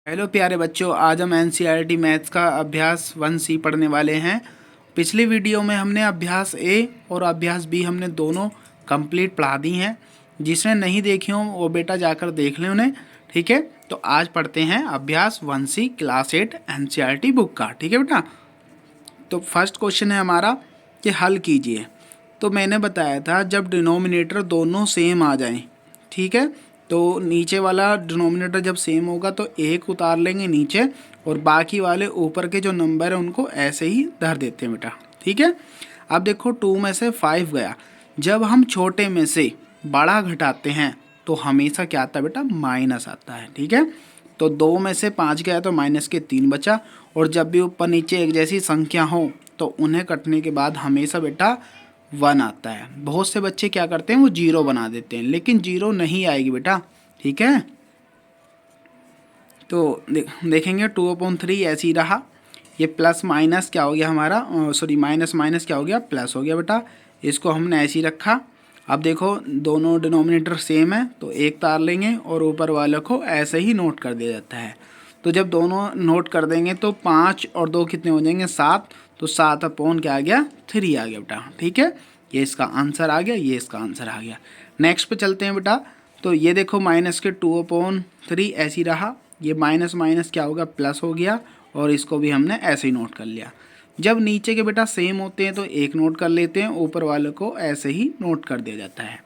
Hello प्यारे बच्चों, आज हम एनसीईआरटी मैथ्स का अभ्यास 1C पढ़ने वाले हैं। पिछली वीडियो में हमने अभ्यास ए और अभ्यास बी हमने दोनों कंप्लीट पढ़ा दी हैं। जिसने नहीं देखी हो वो बेटा जाकर देख लें उन्हें, ठीक है। तो आज पढ़ते हैं अभ्यास 1C क्लास 8 एनसीईआरटी बुक का, ठीक है बेटा। तो फर्स्ट क्वेश्चन है हमारा कि हल कीजिए। तो मैंने बताया था जब डिनोमिनेटर दोनों सेम आ जाएं, ठीक है, तो नीचे वाला डिनोमिनेटर जब सेम होगा तो एक उतार लेंगे नीचे और बाकी वाले ऊपर के जो नंबर है उनको ऐसे ही धर देते हैं बेटा, ठीक है। अब देखो 2 में से 5 गया। जब हम छोटे में से बड़ा घटाते हैं तो हमेशा क्या आता है बेटा, माइनस आता है, ठीक है। तो 2 में से 5 गया तो माइनस के 3 बचा। और जब भी ऊपर नीचे एक जैसी संख्या हो तो उन्हें कटने के बाद हमेशा बेटा 1 आता है। बहुत से बच्चे क्या करते हैं, वो 0 बना देते हैं, लेकिन 0 नहीं आएगी बेटा, ठीक है। तो देखेंगे 2/3 ऐसे ही रहा। ये प्लस माइनस क्या हो गया हमारा, सॉरी माइनस माइनस क्या हो गया, प्लस हो गया बेटा। इसको हमने ऐसे ही रखा। अब देखो दोनों डिनोमिनेटर सेम है तो एक तार लेंगे और ऊपर वाले को ऐसे ही नोट कर दिया जाता है। तो जब दोनों नोट कर देंगे तो 5 और 2 कितने हो जाएंगे, 7। तो 7/3 क्या आ गया, 3 आ गया बेटा, ठीक है। ये इसका आंसर आ गया, ये इसका आंसर आ गया। नेक्स्ट पे चलते हैं बेटा। तो ये देखो माइनस के 2/3 ऐसे ही रहा। ये माइनस माइनस क्या होगा, प्लस हो गया और इसको भी हमने ऐसे ही नोट कर लिया। जब नीचे के बेटा सेम होते हैं तो एक नोट कर लेते हैं, ऊपर वाले को ऐसे ही नोट कर दिया जाता है।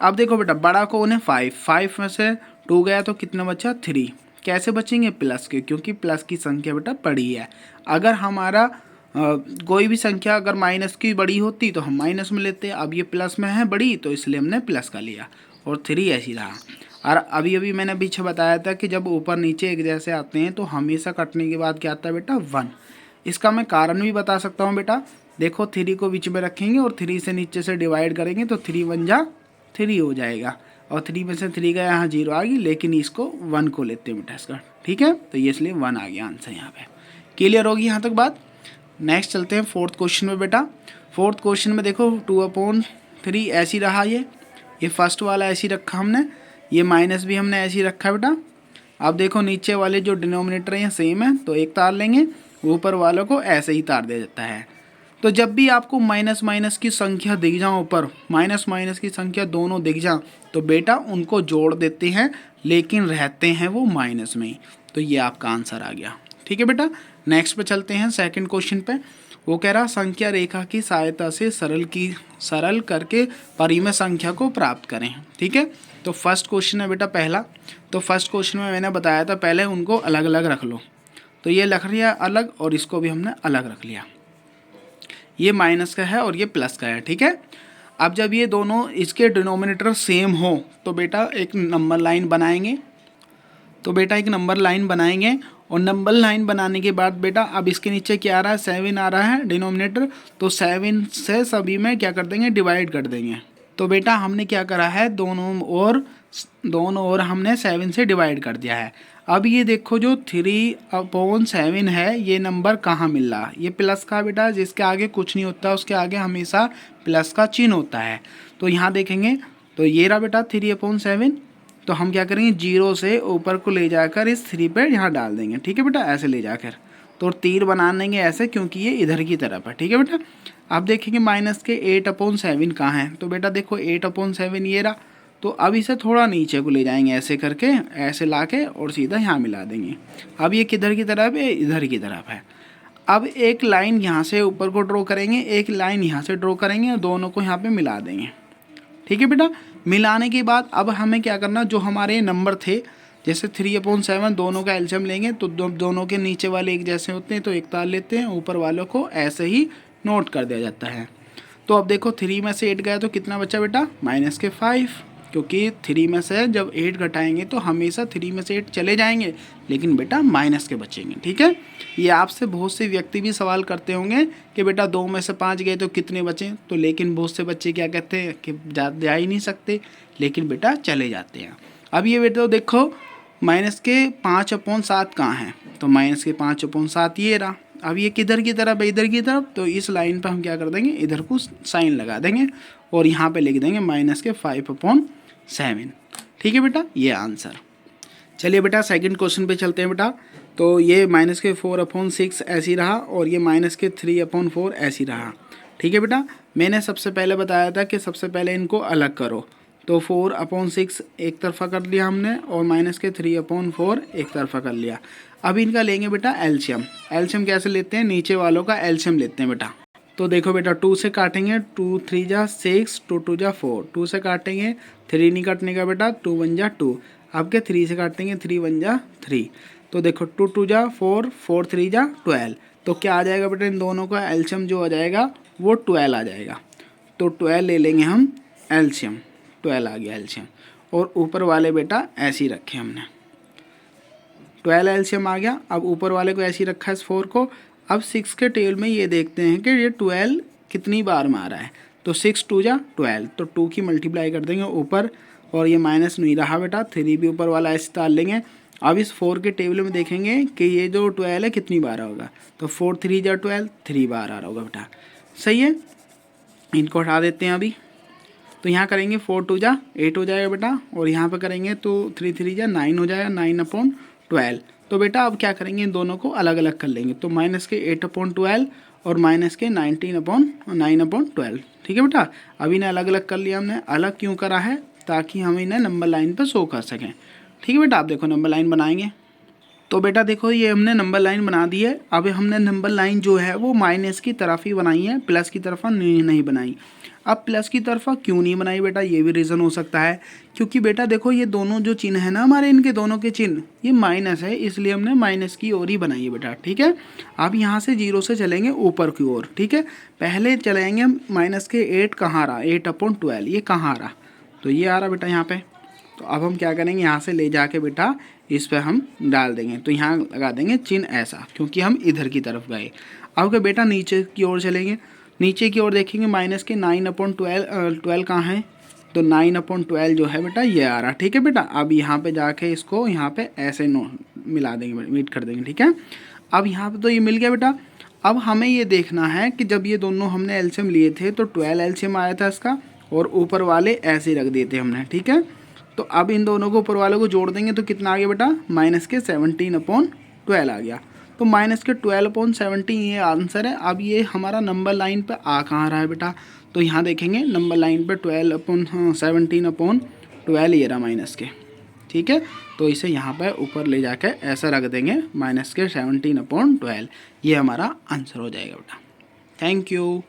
अब देखो बेटा बड़ा को उन्हें 5 में से 2 गया तो कितना बचा, 3। कैसे बचेंगे, प्लस के, क्योंकि प्लस की संख्या बेटा बड़ी है। अगर हमारा कोई भी संख्या अगर माइनस की बड़ी होती तो हम माइनस में लेते। अब ये प्लस में है बड़ी तो इसलिए हमने प्लस का लिया और 3 ऐसी रहा। और अभी अभी मैंने पीछे बताया था कि जब ऊपर नीचे एक जैसे आते हैं तो हमेशा कटने के बाद क्या आता है बेटा, 1। इसका मैं कारण भी बता सकता हूँ बेटा। देखो 3 को बीच में रखेंगे और 3 से नीचे से डिवाइड करेंगे तो 3 1 जा 3 हो जाएगा और 3 में से 3 का यहाँ 0 आ गई, लेकिन इसको 1 को लेते हैं बेटा इसका, ठीक है। तो ये इसलिए 1 आ गया आंसर यहाँ पे। क्लियर होगी यहाँ तक बात। नेक्स्ट चलते हैं फोर्थ क्वेश्चन में बेटा। फोर्थ क्वेश्चन में देखो 2/3 ऐसी रहा। ये फर्स्ट वाला ऐसी रखा हमने, ये माइनस भी हमने ऐसी रखा है बेटा। अब देखो नीचे वाले जो डिनोमिनेटर हैं सेम है तो एक तार लेंगे, ऊपर वालों को ऐसे ही तार दिया जाता है। तो जब भी आपको माइनस माइनस की संख्या दिख जाए, ऊपर माइनस माइनस की संख्या दोनों दिख जाए तो बेटा उनको जोड़ देते हैं, लेकिन रहते हैं वो माइनस में ही। तो ये आपका आंसर आ गया, ठीक है बेटा। नेक्स्ट पे चलते हैं सेकंड क्वेश्चन पे। वो कह रहा संख्या रेखा की सहायता से सरल करके परिमेय संख्या को प्राप्त करें, ठीक है। तो फर्स्ट क्वेश्चन है बेटा पहला। तो फर्स्ट क्वेश्चन में मैंने बताया था पहले उनको अलग अलग रख लो। तो ये रख लिया अलग और इसको भी हमने अलग रख लिया। ये माइनस का है और ये प्लस का है, ठीक है। अब जब ये दोनों इसके डिनोमिनेटर सेम हो तो बेटा एक नंबर लाइन बनाएंगे। और नंबर लाइन बनाने के बाद बेटा अब इसके नीचे क्या आ रहा है, 7 आ रहा है डिनोमिनेटर। तो 7 से सभी में क्या कर देंगे, डिवाइड कर देंगे। तो बेटा हमने क्या करा है, दोनों ओर हमने 7 से डिवाइड कर दिया है। अब ये देखो जो 3/7 है ये नंबर कहाँ मिल रहा, ये प्लस का बेटा, जिसके आगे कुछ नहीं होता उसके आगे हमेशा प्लस का चिन्ह होता है। तो यहाँ देखेंगे तो ये रहा बेटा 3/7। तो हम क्या करेंगे, 0 से ऊपर को ले जाकर इस 3 पे यहाँ डाल देंगे, ठीक है बेटा, ऐसे ले जाकर। तो तीर बना देंगे ऐसे, क्योंकि ये इधर की तरफ है, ठीक है बेटा। अब देखेंगे माइनस के 8/7 कहाँ है। तो बेटा देखो 8/7 ये रहा। तो अब इसे थोड़ा नीचे को ले जाएंगे ऐसे करके, ऐसे ला के और सीधा यहाँ मिला देंगे। अब ये किधर की तरफ है, इधर की तरफ है। अब एक लाइन यहाँ से ऊपर को ड्रॉ करेंगे, एक लाइन यहाँ से ड्रॉ करेंगे और दोनों को यहाँ पे मिला देंगे, ठीक है बेटा। मिलाने के बाद अब हमें क्या करना, जो हमारे नंबर थे जैसे 3/7 दोनों का एलसीएम लेंगे तो दोनों के नीचे वाले एक जैसे होते हैं तो एक तार लेते हैं, ऊपर वालों को ऐसे ही नोट कर दिया जाता है। तो अब देखो 3 में से 8 गया तो कितना बचा बेटा, -5, क्योंकि 3 में से जब 8 घटाएंगे तो हमेशा 3 में से 8 चले जाएंगे, लेकिन बेटा माइनस के बचेंगे, ठीक है। ये आपसे बहुत से व्यक्ति भी सवाल करते होंगे कि बेटा 2 में से 5 गए तो कितने बचे। तो लेकिन बहुत से बच्चे क्या कहते हैं कि जा ही नहीं सकते, लेकिन बेटा चले जाते हैं। अब ये बेटा देखो माइनस के 5/7 कहाँ है, तो माइनस के 5/7 ये रहा। अब ये किधर की तरफ है, इधर की तरफ। तो इस लाइन पर हम क्या कर देंगे, इधर को साइन लगा देंगे और यहाँ पे लिख देंगे -5/7, ठीक है बेटा, ये आंसर। चलिए बेटा सेकंड क्वेश्चन पे चलते हैं बेटा। तो ये -4/6 ऐसी रहा और ये -3/4 ऐसी रहा। ठीक है बेटा, मैंने सबसे पहले बताया था कि सबसे पहले इनको अलग करो। तो 4/6 एक तरफा कर लिया हमने और -3/4 एक तरफा कर लिया। अब इनका लेंगे बेटा एलसीएम। एलसीएम कैसे लेते हैं, नीचे वालों का एलसीएम लेते हैं बेटा। तो देखो बेटा 2 से काटेंगे, 2 3 जा 6, 2 2 जा 4, 2 से काटेंगे 3 नहीं काटने का बेटा, 2 1 जा 2। अब के 3 से काटेंगे, 3 1 जा 3। तो देखो 2 2 जा 4, 4 3 जा 12। तो क्या आ जाएगा बेटा, इन दोनों का एलसीएम जो आ जाएगा वो 12 आ जाएगा। तो 12 ले लेंगे हम एलसीएम, 12 आ गया एलसीएम। और ऊपर वाले बेटा ऐसे ही रखे हमने, 12 एलसीएम आ गया। अब ऊपर वाले को ऐसे ही रखा है इस 4 को। अब 6 के टेबल में ये देखते हैं कि ये 12 कितनी बार में आ रहा है। तो 6 2 जा 12, तो 2 की मल्टीप्लाई कर देंगे ऊपर, और ये माइनस नहीं रहा बेटा, 3 भी ऊपर वाला ऐसे डाल लेंगे। अब इस 4 के टेबल में देखेंगे कि ये जो 12 है कितनी बार होगा। तो 4 3 जा 12, 3 बार आ रहा होगा बेटा। सही है, इनको हटा देते हैं अभी। तो यहाँ करेंगे 4 2 जा 8 हो जाएगा बेटा, और यहाँ पर करेंगे तो 3 3 जा 9 हो जाएगा, 9/12। तो बेटा अब क्या करेंगे, इन दोनों को अलग अलग कर लेंगे। तो -8/12 और -9/12। ठीक है बेटा, अब इन्हें अलग अलग कर लिया हमने। अलग क्यों करा है, ताकि हम इन्हें नंबर लाइन पर शो कर सकें। ठीक है बेटा, आप देखो नंबर लाइन बनाएंगे। तो बेटा देखो ये हमने नंबर लाइन बना दी है। अब हमने नंबर लाइन जो है वो माइनस की तरफ ही बनाई है, प्लस की तरफ नहीं बनाई। अब प्लस की तरफ क्यों नहीं बनाई बेटा, ये भी रीज़न हो सकता है क्योंकि बेटा देखो ये दोनों जो चिन्ह है ना हमारे, इनके दोनों के चिन्ह ये माइनस है, इसलिए हमने माइनस की ओर ही बनाई है बेटा। ठीक है, अब यहाँ से 0 से चलेंगे ऊपर की ओर। ठीक है, पहले चलेंगे हम माइनस के 8 कहाँ रहा, 8/12 ये कहाँ रहा, तो ये आ रहा बेटा यहाँ पे। तो अब हम क्या करेंगे, यहाँ से ले जाके बेटा इस पर हम डाल देंगे। तो यहाँ लगा देंगे चिन्ह ऐसा, क्योंकि हम इधर की तरफ गए। अब क्या बेटा नीचे की ओर चलेंगे, नीचे की ओर देखेंगे माइनस के 9/12 कहाँ है, तो 9/12 जो है बेटा ये आ रहा। ठीक है बेटा, अब यहाँ पे जाके इसको यहाँ पे ऐसे मिला देंगे, मीट कर देंगे। ठीक है, अब यहाँ पे तो ये मिल गया बेटा। अब हमें ये देखना है कि जब ये दोनों हमने एलसीएम लिए थे तो 12 एलसीएम आया था इसका, और ऊपर वाले ऐसे रख दिए थे हमने। ठीक है, तो अब इन दोनों को ऊपर वालों को जोड़ देंगे तो कितना आ गया बेटा, -17/12 आ गया। तो -12/17 ये आंसर है। अब ये हमारा नंबर लाइन पे आ कहाँ रहा है बेटा, तो यहाँ देखेंगे नंबर लाइन पे 17/12 ये रहा माइनस के। ठीक है, तो इसे यहाँ पे ऊपर ले जाके ऐसा रख देंगे -17/12, ये हमारा आंसर हो जाएगा बेटा। Thank you.